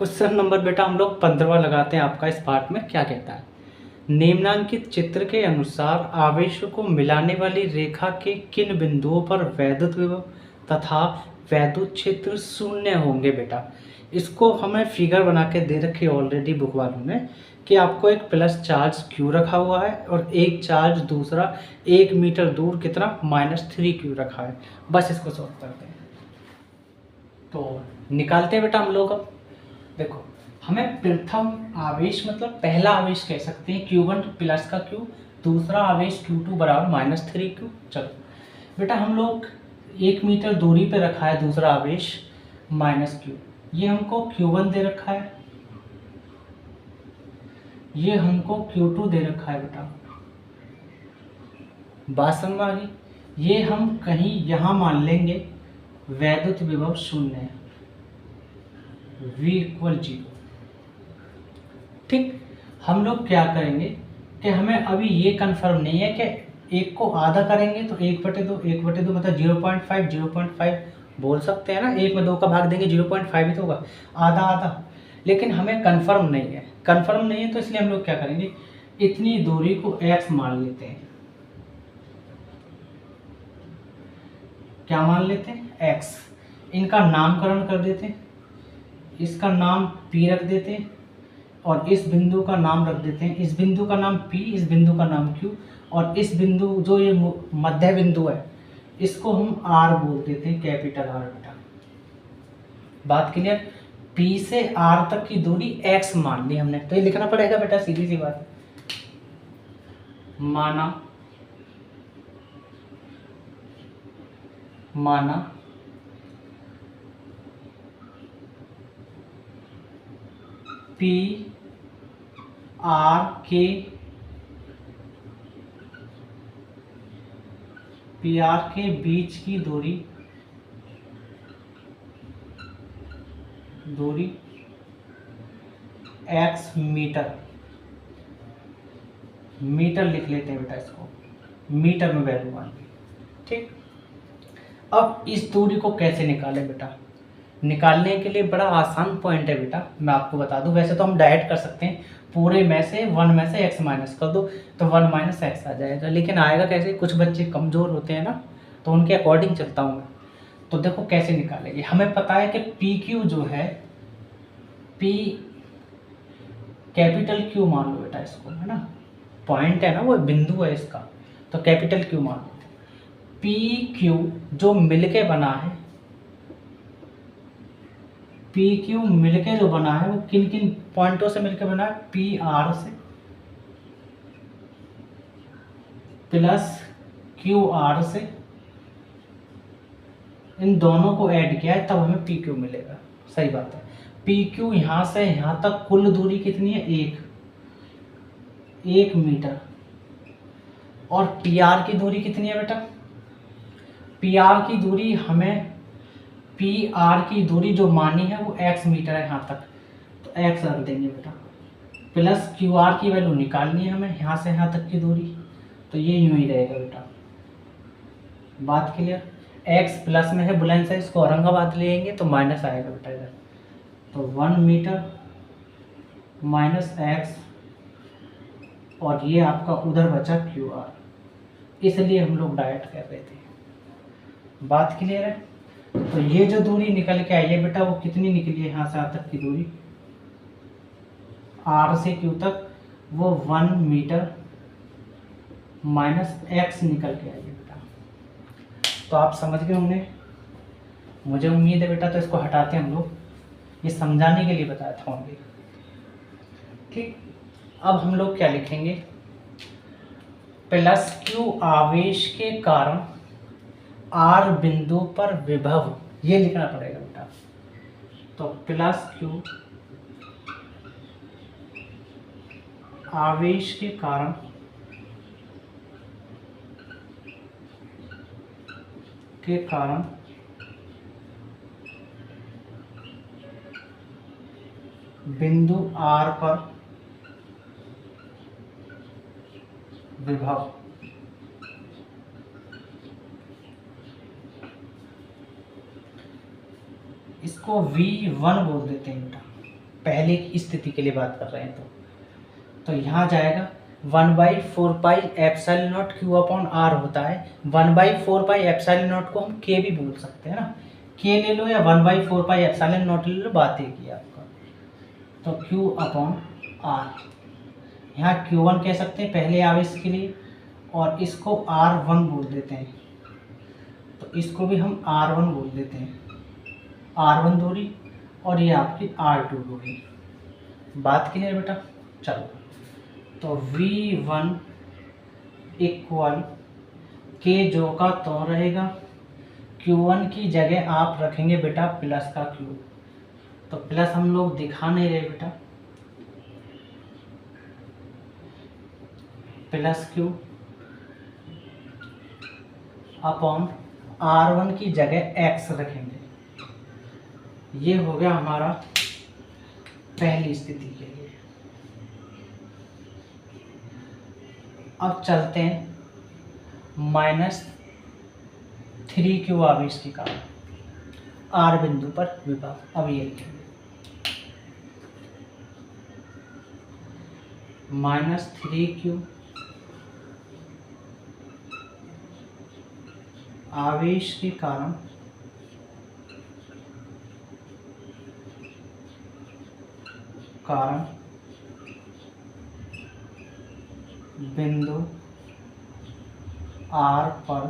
Question number बेटा हम लोग 15वां लगाते हैं आपका इस पार्ट में। क्या कहता है, निम्नांकित चित्र के अनुसार आवेशों को मिलाने वाली रेखा के किन बिंदुओं पर वैद्युत विभव तथा वैद्युत क्षेत्र शून्य होंगे। बेटा इसको हमें फिगर बना के दे रखी ऑलरेडी बुक वालों ने कि आपको एक प्लस चार्ज क्यू रखा हुआ है और एक चार्ज दूसरा 1 मीटर दूर कितना -3 क्यू रखा है। बस इसको सॉल्व करते हैं तो निकालते हैं बेटा हम लोग। अब देखो, हमें प्रथम आवेश मतलब पहला आवेश कह सकते हैं Q1 प्लस का Q, दूसरा आवेश Q2 बराबर -3Q। चलो बेटा, हम लोग 1 मीटर दूरी पे रखा है दूसरा आवेश -Q। ये हमको Q1 दे रखा है, ये हमको Q2 दे रखा है। बेटा बात समझ में आ गई। ये हम कहीं यहाँ मान लेंगे वैद्युत विभव शून्य है, V = 0। ठीक, हम लोग क्या करेंगे कि हमें अभी ये कंफर्म नहीं है कि एक को आधा करेंगे तो 1/2 1/2 मतलब 0.5 0.5 बोल सकते हैं ना। 1 में 2 का भाग देंगे 0.5 ही तो होगा, आधा आधा। लेकिन हमें कंफर्म नहीं है, कंफर्म नहीं है तो इसलिए हम लोग क्या करेंगे, इतनी दूरी को x मान लेते हैं। क्या मान लेते हैं, x। इनका नामकरण कर देते हैं, इसका नाम P रख देते हैं और इस बिंदु का नाम रख देते हैं, इस बिंदु का नाम P, इस बिंदु का नाम Q और इस बिंदु जो ये मध्य बिंदु है इसको हम R बोल देते हैं, कैपिटल R। बेटा बात क्लियर। P से R तक की दूरी x मान ली हमने, तो ये लिखना पड़ेगा बेटा, सीधी सी बात। माना P R के बीच की दूरी x मीटर लिख लेते हैं बेटा, इसको मीटर में वैल्यू मान ली। ठीक, अब इस दूरी को कैसे निकालें बेटा, निकालने के लिए बड़ा आसान पॉइंट है बेटा, मैं आपको बता दूं। वैसे तो हम डायरेक्ट कर सकते हैं, पूरे में से 1 में से x माइनस कर दो तो 1 - x आ जाएगा। लेकिन आएगा कैसे, कुछ बच्चे कमज़ोर होते हैं ना, तो उनके अकॉर्डिंग चलता हूँ मैं। तो देखो कैसे निकालेंगे, हमें पता है कि PQ जो है, P कैपिटल Q मान लो बेटा इसको, है ना, पॉइंट है ना, वो बिंदु है इसका, तो कैपिटल Q मान लो। PQ जो मिलके बना है, PQ मिलके जो बना है वो किन किन पॉइंटों से मिलके बना है, PR से प्लस QR से, इन दोनों को ऐड किया है तब हमें PQ मिलेगा। सही बात है। PQ यहाँ से यहाँ तक कुल दूरी कितनी है, 1 मीटर। और PR की दूरी कितनी है बेटा, PR की दूरी हमें, PR की दूरी जो मानी है वो x मीटर है यहाँ तक, तो x रख देंगे बेटा। प्लस QR की वैल्यू निकालनी है हमें यहाँ से यहाँ तक की दूरी, तो ये यूं ही रहेगा बेटा। बात क्लियर। x प्लस में है, बुलेंस है, इसको औरंगाबाद ले लेंगे तो माइनस आएगा बेटा इधर, तो 1 मीटर -x और ये आपका उधर बचा QR, इसलिए हम लोग डायरेक्ट कर रहे थे। बात क्लियर है। तो ये जो दूरी निकल के आई है बेटा, वो कितनी निकली है, यहाँ से यहाँ तक की दूरी R से Q तक, वो 1 मीटर -x निकल के आई है बेटा। तो आप समझ गए होंगे, मुझे उम्मीद है बेटा। तो इसको हटाते हैं हम लोग, ये समझाने के लिए बताया था ओनली। ठीक, अब हम लोग क्या लिखेंगे, प्लस Q आवेश के कारण R बिंदु पर विभव, ये लिखना पड़ेगा बेटा। तो प्लस Q आवेश के कारण बिंदु R पर विभव। इसको V1 बोल देते हैं बेटा। पहले की स्थिति के लिए बात कर रहे हैं तो यहाँ जाएगा 1/4πε0 Q/R होता है। 1/4πε0 को हम K भी बोल सकते हैं ना, K ले लो या 1/4πε0 ले लो, बात एक ही है आपका। तो Q/R, यहाँ Q1 कह सकते हैं पहले आवेश के लिए, और इसको R1 बोल देते हैं, तो इसको भी हम R1 बोल देते हैं, R1 दूरी, और ये आपकी R2 दूरी। बात क्लियर बेटा? चलो, तो V1 इक्वल K जो का तो रहेगा, Q1 की जगह आप रखेंगे बेटा प्लस का Q, तो प्लस हम लोग दिखा नहीं रहे बेटा, प्लस Q अपॉन R1 की जगह X रखेंगे। ये हो गया हमारा पहली स्थिति के लिए। अब चलते हैं -3Q आवेश के कारण R बिंदु पर विभव। अब ये लिखेंगे -3Q आवेश के कारण बिंदु R पर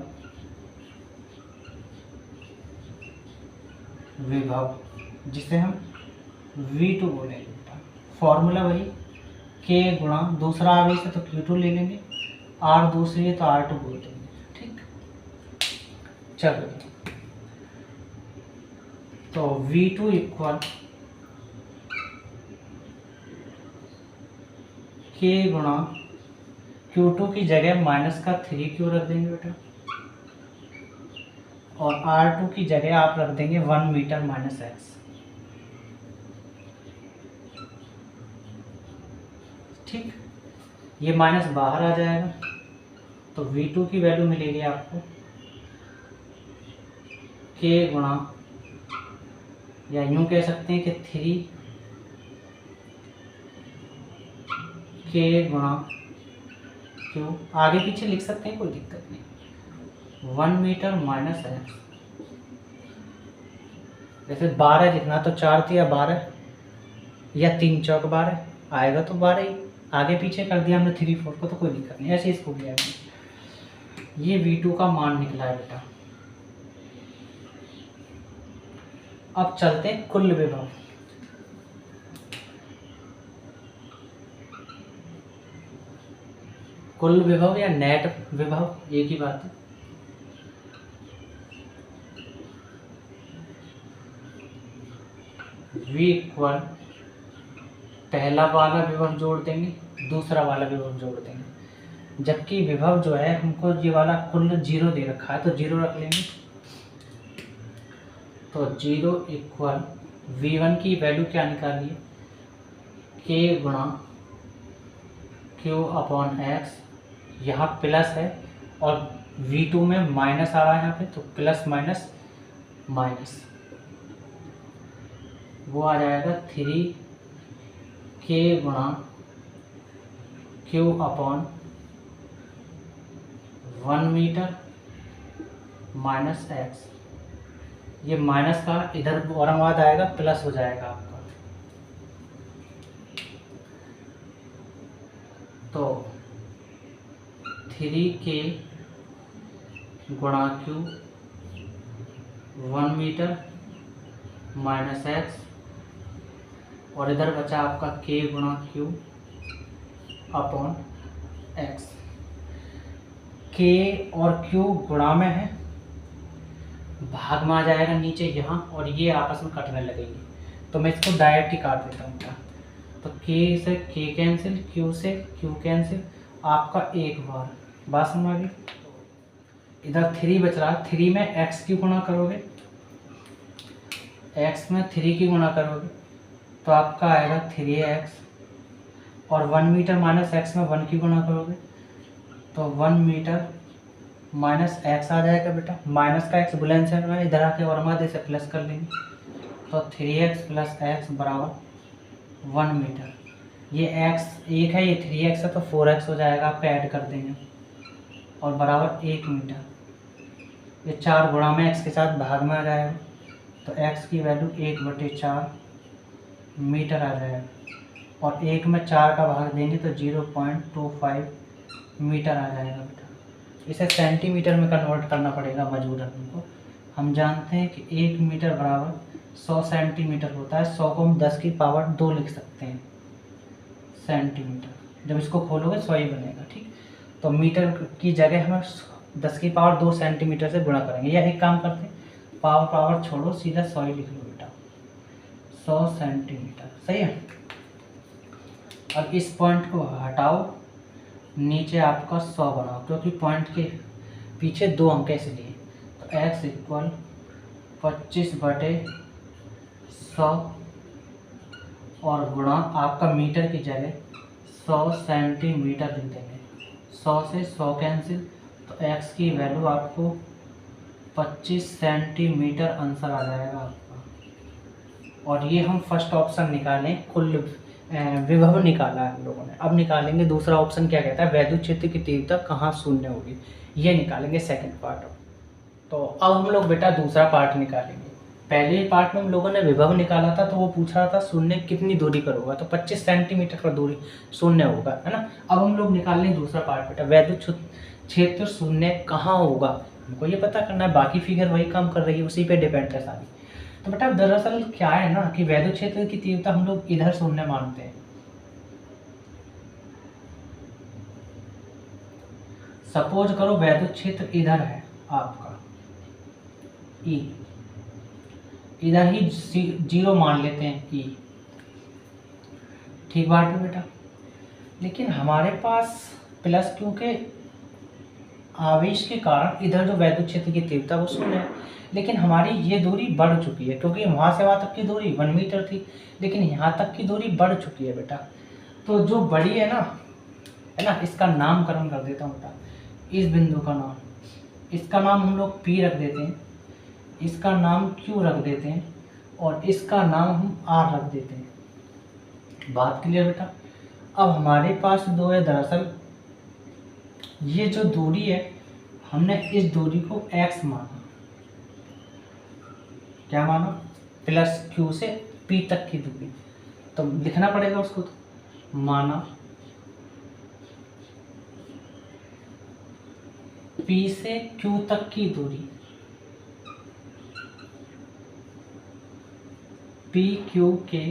विभव, जिसे हम V2 बोलेंगे। फॉर्मूला वही, K गुणा दूसरा आवेश है तो Q2 ले लेंगे, R दूसरी है तो R2 बोल देंगे। ठीक, चलो, तो V2 इक्वल K गुणा Q2 की जगह माइनस का 3Q रख देंगे बेटा, और R2 की जगह आप रख देंगे 1 मीटर माइनस X। ठीक, ये माइनस बाहर आ जाएगा, तो V2 की वैल्यू मिलेगी आपको K गुणा, या यूं कह सकते हैं कि 3K गुणा Q, आगे पीछे लिख सकते हैं, कोई दिक्कत नहीं, 1 मीटर माइनस X। जैसे 12 लिखना तो 4 या 12, या 3 चौक 12 आएगा, तो 12 ही, आगे पीछे कर दिया हमने 3 4 को, तो कोई दिक्कत नहीं, ऐसे इसको भी आएगा। ये V2 का मान निकला है बेटा। अब चलते हैं कुल विभव। कुल विभव या नेट विभव एक ही बात है। V इक्वल पहला वाला विभव जोड़ देंगे, दूसरा वाला विभव जोड़ देंगे, जबकि विभव जो है हमको ये वाला कुल 0 दे रखा है, तो 0 रख लेंगे। तो 0 इक्वल V1 की वैल्यू क्या निकालिए, K गुणा Q अपॉन X, यहाँ प्लस है और V2 में माइनस आ रहा है यहाँ पे, तो प्लस माइनस माइनस, वो आ जाएगा 3K गुणा Q upon 1 metre minus X। ये माइनस का इधर औरंगाबाद आएगा, प्लस हो जाएगा आपका, तो 3K गुणा Q 1 मीटर माइनस X, और इधर बचा आपका K गुणा Q अपॉन X। K और Q गुणा में है, भाग में आ जाएगा नीचे यहाँ, और ये आपस में कटने लगेंगे, तो मैं इसको डायरेक्ट ही काट देता हूँ। तो K से K कैंसिल, Q से Q कैंसिल, आपका एक बार बात समझ आ गई। इधर 3 बच रहा है, 3 में X की गुणा करोगे, X में 3 की गुणा करोगे तो आपका आएगा 3X, और 1 मीटर माइनस X में 1 की गुणा करोगे तो 1 मीटर माइनस X आ जाएगा बेटा। माइनस का X बुलेंस है, इधर आके और हमारे से प्लस कर लेंगे, तो 3X प्लस X बराबर 1 मीटर। ये x 1 है, ये 3x है, तो 4x हो जाएगा, आपका ऐड कर देंगे, और बराबर 1 मीटर। ये 4 गुणा में x के साथ भाग में आ जाएगा, तो x की वैल्यू 1/4 मीटर आ जाएगा, और 1 में 4 का भाग देंगे तो 0.25 मीटर आ जाएगा बेटा। इसे सेंटीमीटर में कन्वर्ट करना पड़ेगा मजबूरन हमको। हम जानते हैं कि 1 मीटर बराबर 100 सेंटीमीटर होता है। 100 को हम 10 की पावर 2 लिख सकते हैं सेंटीमीटर। जब इसको खोलोगे 100 ही बनेगा, ठीक। तो मीटर की जगह हम 10 की पावर 2 सेंटीमीटर से गुणा करेंगे, या एक काम करते हैं, पावर छोड़ो, सीधा 100 ही लिख लो बेटा, 100 सेंटीमीटर, सही है। अब इस पॉइंट को हटाओ, नीचे आपका 100 बनाओ, क्योंकि पॉइंट के पीछे 2 अंक है इसलिए। तो x इक्वल 25/100 और गुणा आपका मीटर की जगह 100 सेंटीमीटर लिख देंगे। 100 से 100 कैंसिल, तो x की वैल्यू आपको 25 सेंटीमीटर आंसर आ जाएगा आपका। और ये हम फर्स्ट ऑप्शन निकालें, कुल विभव निकाला है हम लोगों ने। अब निकालेंगे दूसरा ऑप्शन, क्या कहता है, वैद्युत क्षेत्र की तीव्रता कहाँ शून्य होगी, ये निकालेंगे सेकंड पार्ट। तो अब हम लोग बेटा दूसरा पार्ट निकालेंगे। पहले पार्ट में हम लोगों ने विभव निकाला था, तो वो पूछ रहा था शून्य कितनी दूरी पर होगा, तो 25 सेंटीमीटर पर दूरी शून्य होगा, है ना। अब हम लोग निकाल लेंगे दूसरा पार्ट बेटा, वैद्युत क्षेत्र शून्य कहाँ होगा, हमको ये पता करना है। बाकी फिगर वही काम कर रही है, उसी पे डिपेंड है सारी। तो बेटा दरअसल क्या है ना कि वैद्युत क्षेत्र की तीव्रता हम लोग इधर शून्य मानते हैं। सपोज करो वैद्युत क्षेत्र इधर है आपका E, इधर ही 0 मान लेते हैं E, ठीक बात है बेटा। लेकिन हमारे पास प्लस क्यू के आवेश के कारण इधर जो वैद्युत क्षेत्र की तीव्रता वो शून्य है, लेकिन हमारी ये दूरी बढ़ चुकी है, क्योंकि वहाँ से वहाँ तक की दूरी 1 मीटर थी, लेकिन यहाँ तक की दूरी बढ़ चुकी है बेटा। तो जो बड़ी है ना, इसका नामकरण कर देता हूँ बेटा। इस बिंदु का नाम, इसका नाम हम लोग P रख देते हैं, इसका नाम Q रख देते हैं, और इसका नाम हम R रख देते हैं। बात क्लियर बेटा। अब हमारे पास दो है, दरअसल ये जो दूरी है हमने इस दूरी को x माना, क्या माना, प्लस Q से P तक की दूरी, तो लिखना पड़ेगा उसको, तो माना P से Q तक की दूरी, P Q के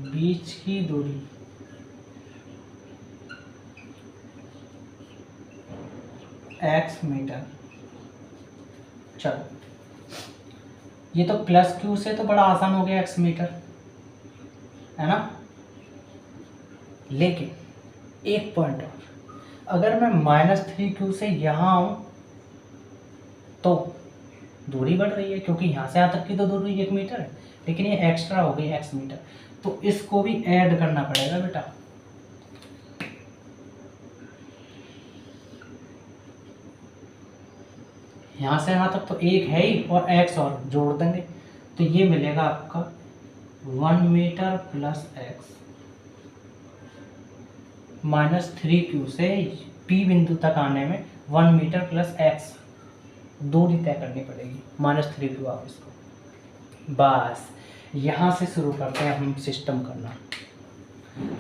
बीच की दूरी x मीटर। चलो ये तो प्लस Q से तो बड़ा आसान हो गया, x मीटर, है ना। लेकिन एक पॉइंट और, अगर मैं -3Q से यहाँ आऊँ तो दूरी बढ़ रही है, क्योंकि यहाँ से यहाँ तक की तो दूरी 1 मीटर है, लेकिन ये एक्स्ट्रा हो गई x मीटर, तो इसको भी ऐड करना पड़ेगा बेटा। यहाँ से यहाँ तक तो 1 है ही, और x और जोड़ देंगे, तो ये मिलेगा आपका 1 मीटर प्लस x, -3Q से P बिंदु तक आने में 1 मीटर प्लस x दूरी तय करनी पड़ेगी, -3Q आप इसको। बस यहाँ से शुरू करते हैं हम सिस्टम करना।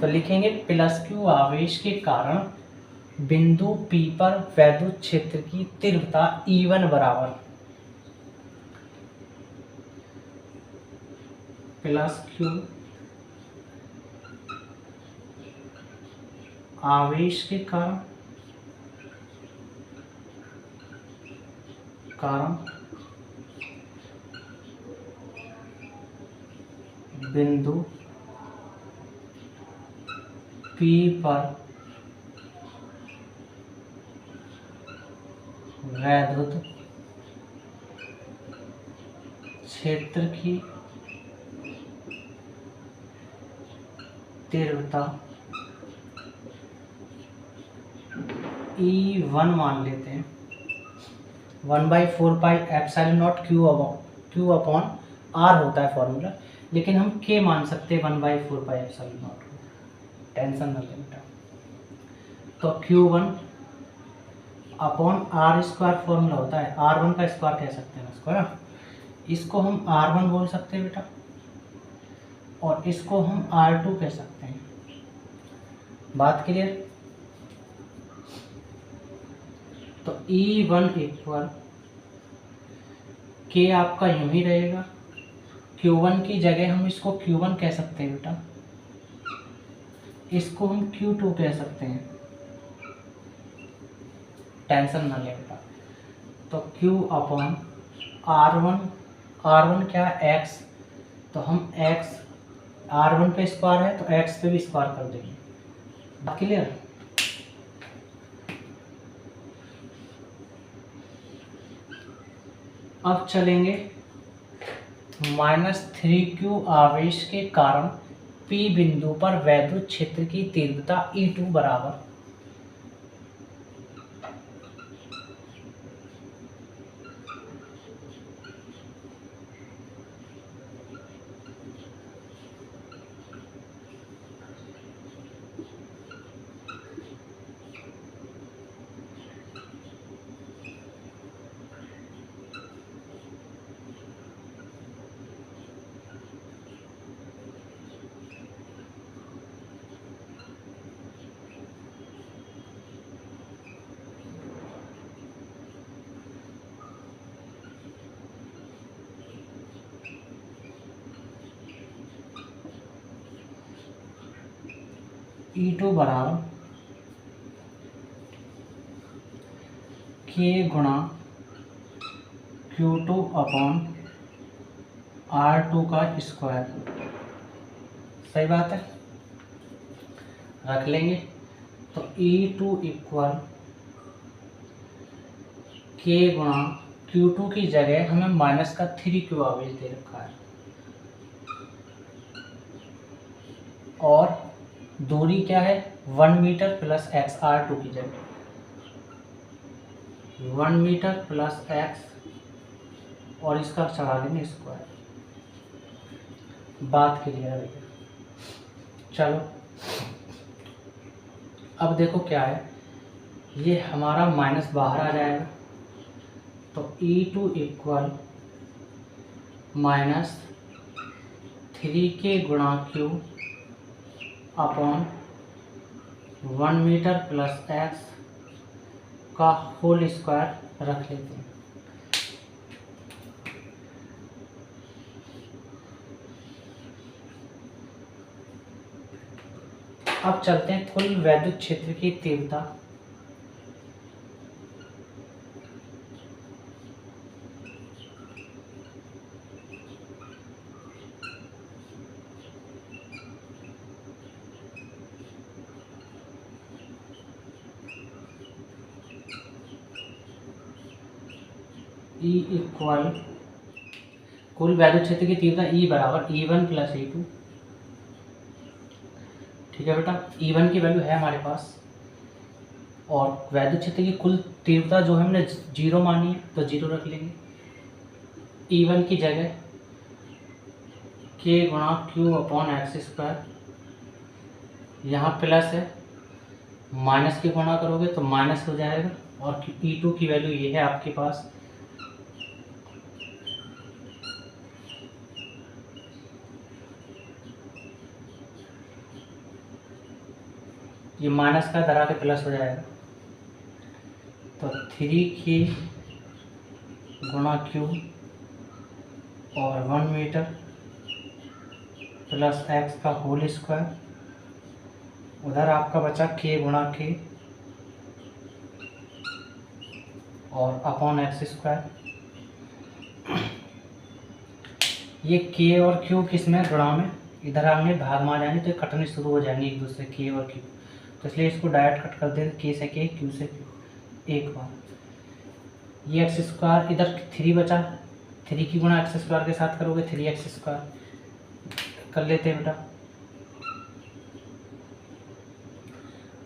तो लिखेंगे +Q आवेश के कारण बिंदु P पर वैद्युत क्षेत्र की तीव्रता E1 बराबर +Q आवेश के कारण बिंदु P पर वैद्युत क्षेत्र की तीव्रता E1 मान लेते हैं, 1/4 pi epsilon not Q upon R होता है फॉर्मूला, लेकिन हम K मान सकते हैं 1/4πε0 को, टेंशन न लें बेटा। तो Q1 upon R square formula होता है, R1 का स्क्वायर कह सकते हैं इसको, है ना। इसको हम R1 बोल सकते हैं बेटा, और इसको हम R2 कह सकते हैं। बात क्लियर। तो E1 इक्वल K आपका यूं ही रहेगा, Q1 की जगह हम इसको Q1 कह सकते हैं बेटा, इसको हम Q2 कह सकते हैं, टेंशन ना ले बेटा। तो Q अपॉन R1 क्या है X, तो हम X R1 पे स्क्वायर है तो X पे भी स्क्वायर कर देंगे। क्लियर। अब चलेंगे -3Q आवेश के कारण P बिंदु पर वैद्युत क्षेत्र की तीव्रता E2 बराबर E2 बराबर K गुणा Q2 अपॉन R2 का स्क्वायर। सही बात है, रख लेंगे। तो E2 इक्वल K गुणा Q2 की जगह हमें -3Q आवेश दे रखा है, और दूरी क्या है 1 मीटर प्लस x, R2 की जगह 1 मीटर प्लस x और इसका चढ़ा देंगे स्क्वायर। बात क्लियर है भैया। चलो अब देखो क्या है, ये हमारा माइनस बाहर आ जाएगा, तो E2 इक्वल -3K गुणा Q upon 1 metre plus x का होल स्क्वायर रख लेते हैं। अब चलते हैं कुल वैद्युत क्षेत्र की तीव्रता। E इक्वल कुल वैद्युत क्षेत्र की तीव्रता E बराबर E1 प्लस E2। ठीक है बेटा, E1 की वैल्यू है हमारे पास, और वैद्युत क्षेत्र की कुल तीव्रता जो है हमने 0 मानी है तो 0 रख लेंगे। E1 की जगह K गुणा Q अपॉन एक्स स्क्वायर, यहाँ प्लस है, माइनस की गुणा करोगे तो माइनस हो जाएगा, और E2 की वैल्यू ये है आपके पास, ये माइनस का धरा के प्लस हो जाएगा। तो 3K गुणा Q और 1 मीटर प्लस x का होल स्क्वायर, उधर आपका बचा K गुणा K और अपॉन एक्स स्क्वायर। ये K और Q किस में गुणा में, इधर आगे भाग में आ जाएंगे तो कटने शुरू हो जाएंगे एक दूसरे K और Q, तो इसलिए इसको डायरेक्ट कट कर दें, K से K, Q से Q। एक बार ये एक्स स्क्वायर, इधर 3 बचा, 3 की गुणा एक्स स्क्वायर के साथ करोगे 3x स्क्वायर कर लेते हैं बेटा।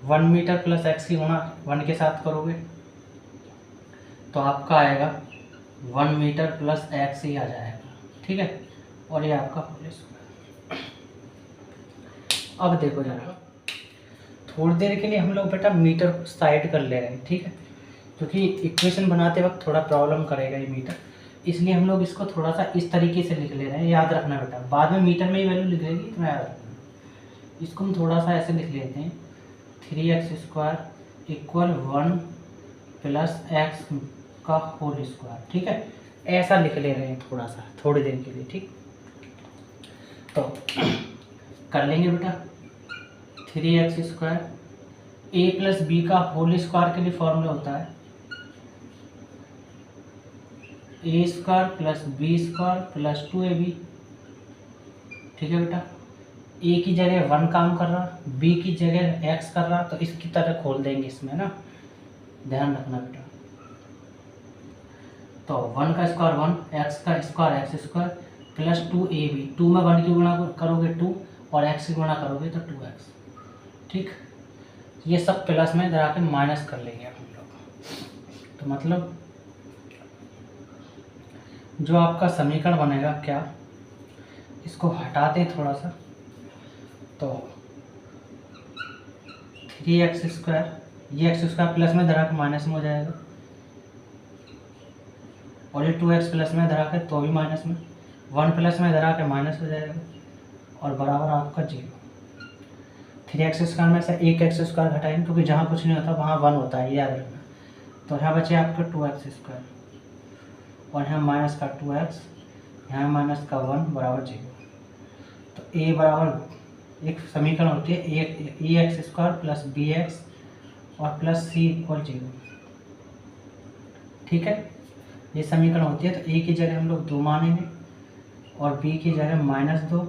1 मीटर प्लस x की गुणा 1 के साथ करोगे तो आपका आएगा 1 मीटर प्लस x ही आ जाएगा। ठीक है, और ये आपका होल स्क्वायर। अब देखो जरा, थोड़ी देर के लिए हम लोग बेटा मीटर साइड कर ले रहे हैं, ठीक है, क्योंकि इक्वेशन बनाते वक्त थोड़ा प्रॉब्लम करेगा ये मीटर, इसलिए हम लोग इसको थोड़ा सा इस तरीके से लिख ले रहे हैं। याद रखना बेटा, बाद में मीटर में ही वैल्यू लिखेगी, इतना याद रखना। इसको हम थोड़ा सा ऐसे लिख लेते हैं, 3x² इक्वल 1 प्लस x का होल स्क्वायर, ठीक है, ऐसा लिख ले रहे हैं थोड़ा सा, थोड़ी देर के लिए, ठीक। तो कर लेंगे बेटा, 3x² a प्लस बी का होल स्क्वायर के लिए फॉर्मूला होता है a² plus b² plus 2ab, ठीक है बेटा। a की जगह 1 काम कर रहा, b की जगह x कर रहा, तो इसकी तरह खोल देंगे इसमें ना, ध्यान रखना बेटा। तो 1 का स्क्वायर 1, x का स्क्वायर x² प्लस 2ab, 2 में 1 की गुणा करोगे 2 और x की गुणा करोगे तो 2x, ठीक। ये सब प्लस में इधर आके माइनस कर लेंगे हम लोग। तो मतलब जो आपका समीकरण बनेगा क्या, इसको हटाते हैं थोड़ा सा, तो 3x², ये x² प्लस में धरा के माइनस में हो जाएगा, और ये 2x प्लस में धरा के तो भी माइनस में, 1 प्लस में धरा के माइनस हो जाएगा, और बराबर आपका 0। 3x² में से एक x² घटाएंगे, क्योंकि जहाँ कुछ नहीं होता वहाँ 1 होता है, याद रखना। तो यहाँ बचे आपका 2x², और यहाँ माइनस का 2x, यहाँ माइनस का 1 बराबर 0। तो a बराबर एक समीकरण होती है ax² प्लस bx और प्लस c इक्वल 0, ठीक है, ये समीकरण होती है। तो a की जगह हम लोग 2 मानेंगे, और b की जगह -2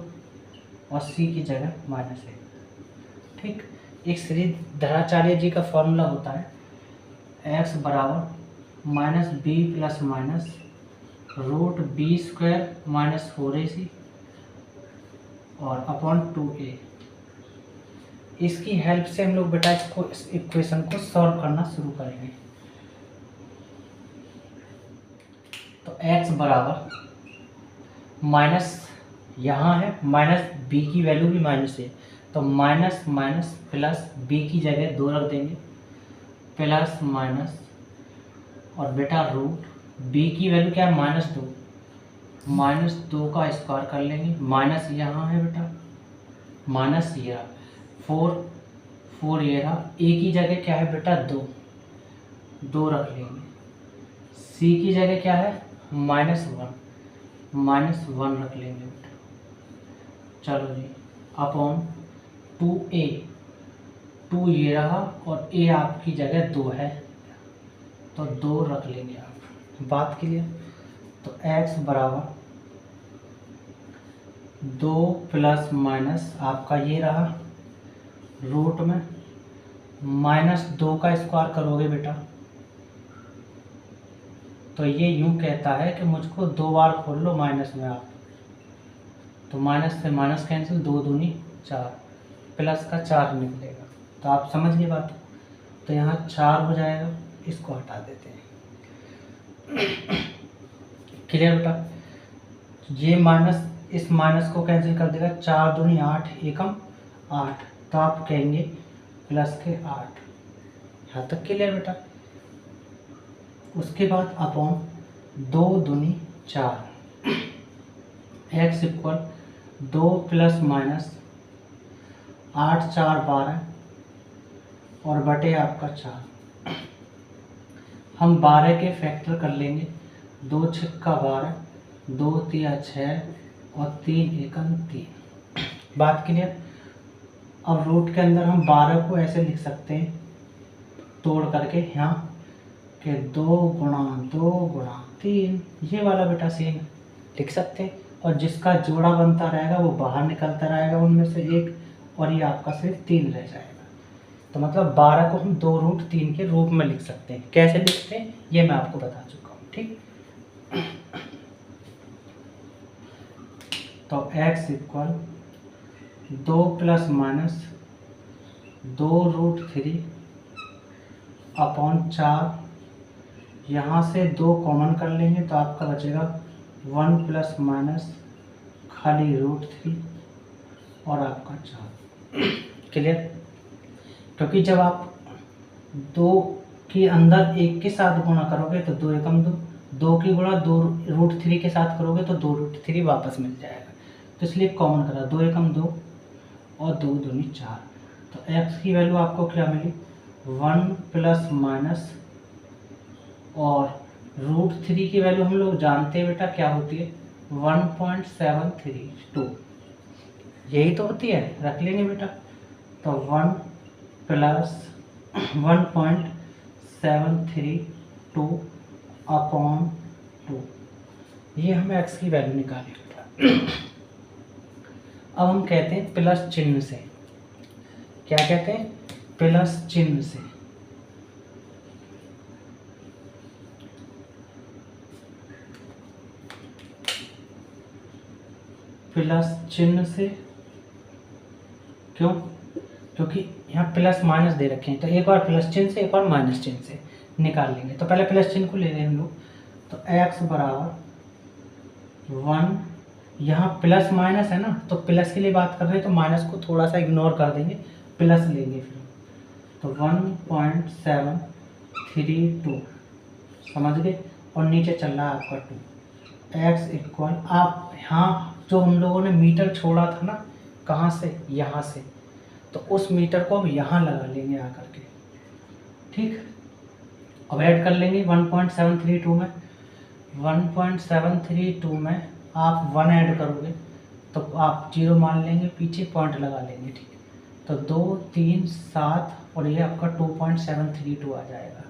और c की जगह -1, ठीक। एक श्री धराचार्य जी का फॉर्मूला होता है x बराबर -b plus minus √b² minus 4ac और अपॉन 2a। इसकी हेल्प से हम लोग बेटा इसको, इस इक्वेशन को सॉल्व करना शुरू करेंगे। तो x बराबर माइनस, यहाँ है माइनस, b की वैल्यू भी माइनस है, तो माइनस माइनस प्लस, b की जगह 2 रख देंगे, प्लस माइनस, और बेटा रूट b की वैल्यू क्या है -2, -2 का स्क्वायर कर लेंगे, माइनस यहाँ है बेटा, माइनस ये 4 ये रहा, a की जगह क्या है बेटा 2 रख लेंगे, c की जगह क्या है -1 रख लेंगे बेटा। चलो जी, अपॉन 2a, 2 ये रहा, और a आपकी जगह 2 है, तो 2 रख लेंगे आप, बात क्लियर। तो x बराबर 2 प्लस माइनस आपका ये रहा, रूट में -2 का स्क्वायर करोगे बेटा, तो ये यूं कहता है कि मुझको 2 बार खोल लो माइनस में आप, तो माइनस से माइनस कैंसिल, 2 दूनी 4, प्लस का 4 निकलेगा। तो आप समझ गए बात, तो यहाँ 4 हो जाएगा, इसको हटा देते हैं। क्लियर बेटा, ये माइनस इस माइनस को कैंसिल कर देगा, 4 दूनी 8 एकम 8, तो आप कहेंगे प्लस के 8, यहाँ तक क्लियर बेटा। उसके बाद अपॉन 2 दूनी 4, x इक्वल 2 प्लस माइनस 8 4 12, और बटे आपका 4। हम 12 के फैक्टर कर लेंगे, 2 छक्का 12, 2 तिया 6 और 3 एकम 3, बात क्लियर। अब रूट के अंदर हम 12 को ऐसे लिख सकते हैं तोड़ करके, यहाँ के 2 गुणा 2 गुणा 3, ये वाला बेटा सीन लिख सकते हैं, और जिसका जोड़ा बनता रहेगा वो बाहर निकलता रहेगा उनमें से एक, और ये आपका सिर्फ 3 रह जाएगा। तो मतलब 12 को हम 2√3 के रूप में लिख सकते हैं। कैसे लिखते हैं ये मैं आपको बता चुका हूँ, ठीक। तो x equal 2 plus minus 2√3 upon 4, यहाँ से 2 कॉमन कर लेंगे तो आपका बचेगा 1 प्लस माइनस खाली √3 और आपका 4। क्लियर? क्योंकि जब आप 2 के अंदर 1 के साथ गुणा करोगे तो 2 एकम 2, 2 की गुणा 2 √3 के साथ करोगे तो 2 √3 वापस मिल जाएगा। तो इसलिए कॉमन करा, 2 एकम 2 और 2 दूनी 4। तो x की वैल्यू आपको क्या मिली? 1 प्लस माइनस और √3 की वैल्यू हम लोग जानते हैं बेटा क्या होती है, 1.732। यही तो होती है, रख लेंगे बेटा। तो 1 प्लस 1.732 अपॉन 2, ये हमें x की वैल्यू निकाली बेटा। अब हम कहते हैं प्लस चिन्ह से, क्या कहते हैं? प्लस चिन्ह से। प्लस चिन्ह से क्यों? क्योंकि यहाँ प्लस माइनस दे रखे हैं, तो एक बार प्लस चिन्ह से एक बार माइनस चिन्ह से निकाल लेंगे। तो पहले प्लस चिन्ह को ले लें हम लोग। तो x बराबर 1, यहाँ प्लस माइनस है ना, तो प्लस के लिए बात कर रहे हैं तो माइनस को थोड़ा सा इग्नोर कर देंगे, प्लस लेंगे फिर। तो 1.732 समझ गए, और नीचे चल रहा है आपका 2। x इक्वल, आप यहाँ जो हम लोगों ने मीटर छोड़ा था ना, कहाँ से? यहाँ से, तो उस मीटर को अब यहाँ लगा लेंगे आकर के। ठीक, अब ऐड कर लेंगे 1.732 में। 1.732 में आप 1 ऐड करोगे तो आप 0 मान लेंगे, पीछे पॉइंट लगा लेंगे। ठीक, तो 2, 3, 7 और ये आपका 2.732 आ जाएगा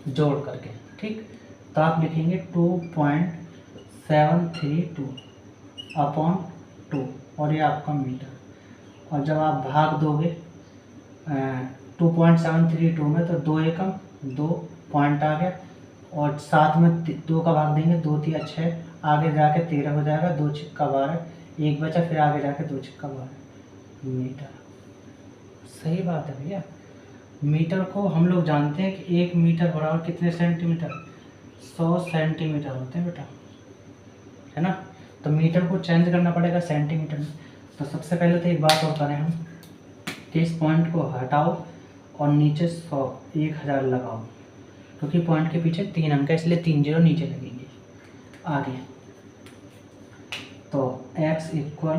जोड़ करके। ठीक, तो आप लिखेंगे 2.732 अपॉन 2 और ये आपका मीटर। और जब आप भाग दोगे 2.732 में, तो 2 एकम 2 पॉइंट आ गया, और 7 में 2 का भाग देंगे, 2 3 6, आगे जाके 13 हो जाएगा, 2 छिक्का 12, 1 बचा, फिर आगे जाके 2 छिक्का 12 मीटर। सही बात है भैया। मीटर को हम लोग जानते हैं कि 1 मीटर बराबर कितने सेंटीमीटर? 100 सेंटीमीटर होते हैं बेटा, है ना। तो मीटर को चेंज करना पड़ेगा सेंटीमीटर में। तो सबसे पहले तो एक बात और करें हम कि इस पॉइंट को हटाओ और नीचे 1000 लगाओ, क्योंकि पॉइंट के पीछे 3 अंक है, इसलिए 3 0 नीचे लगेंगे। आगे तो x इक्वल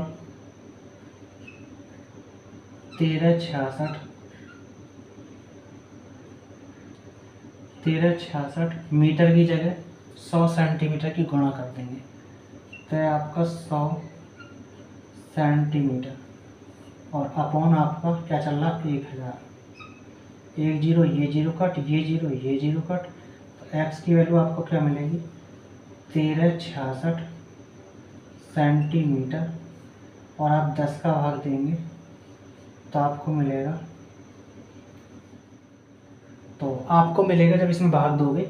1366 मीटर की जगह 100 सेंटीमीटर की गुणा कर देंगे, तो आपका 100 सेंटीमीटर और अपॉन आपका क्या चल रहा? 1000। 1 0, ये 0 कट, ये 0, ये 0 कट, तो x की वैल्यू आपको क्या मिलेगी? 1366 सेंटीमीटर, और आप 10 का भाग देंगे तो आपको मिलेगा, जब इसमें भाग दोगे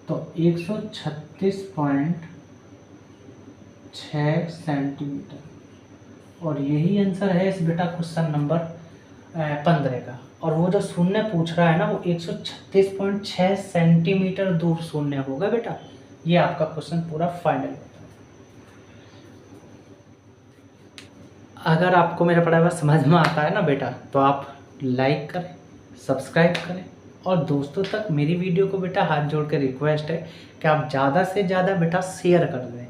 तो 136.6 सेंटीमीटर। और यही आंसर है इस बेटा क्वेश्चन नंबर 15 का। और वो जो शून्य पूछ रहा है ना, वो 136.6 सेंटीमीटर दूर शून्य होगा बेटा। ये आपका क्वेश्चन पूरा फाइनल होता है। अगर आपको मेरा पढ़ाया हुआ समझ में आता है ना बेटा, तो आप लाइक करें, सब्सक्राइब करें, और दोस्तों तक मेरी वीडियो को बेटा हाथ जोड़ कर रिक्वेस्ट है कि आप ज़्यादा से ज़्यादा बेटा शेयर कर दें।